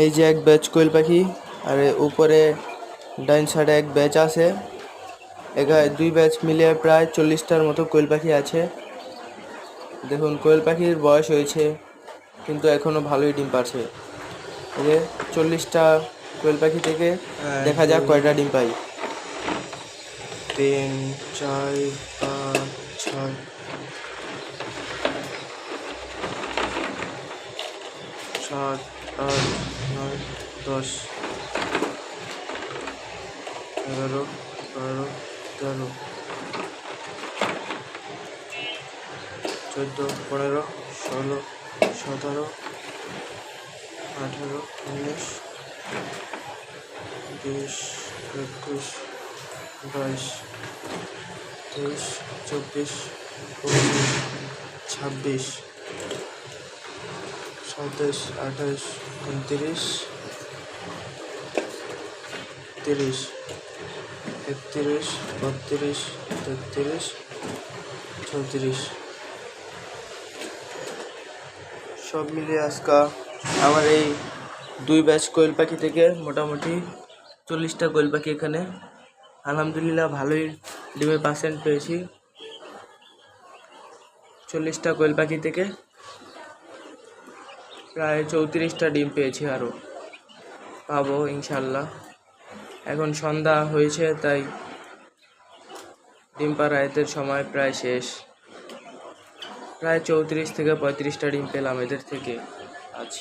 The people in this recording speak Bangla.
এই যে এক ব্যাচ কোয়েল পাখি, আর উপরে ডাইন সাইডে এক ব্যাচ আছে। এখানে দুই ব্যাচ মিলিয়ে প্রায় 40টার মতো কোয়েল পাখি আছে। দেখুন কোয়েল পাখির বয়স হয়েছে, কিন্তু এখনো ভালোই ডিম পারছে। এই যে 40টা কোয়েল পাখি থেকে দেখা যাক কয়টা ডিম পাই। 3 4 5 6 7 8 9 10 11 12 13 14 15 16 17 18 19 20 21 22 23 24 25 26 27 28 29 30 31 32 33 34। সব মিলিয়ে আজকে আমার এই দুই ব্যাচ কোয়েল পাখি থেকে মোটামুটি 40টা কোয়েল পাখি এখানে আলহামদুলিল্লাহ ভালোই ডিমের পার্সেন্ট পেয়েছি। 40টা কোয়েল পাখি থেকে প্রায় 34টা ডিম পেয়েছি, আরও পাবো ইনশাল্লাহ। এখন সন্ধ্যা হয়েছে, তাই ডিম পাড়া এদের সময় প্রায় শেষ। প্রায় 34 থেকে 35টা ডিম পেলাম এদের থেকে আজ।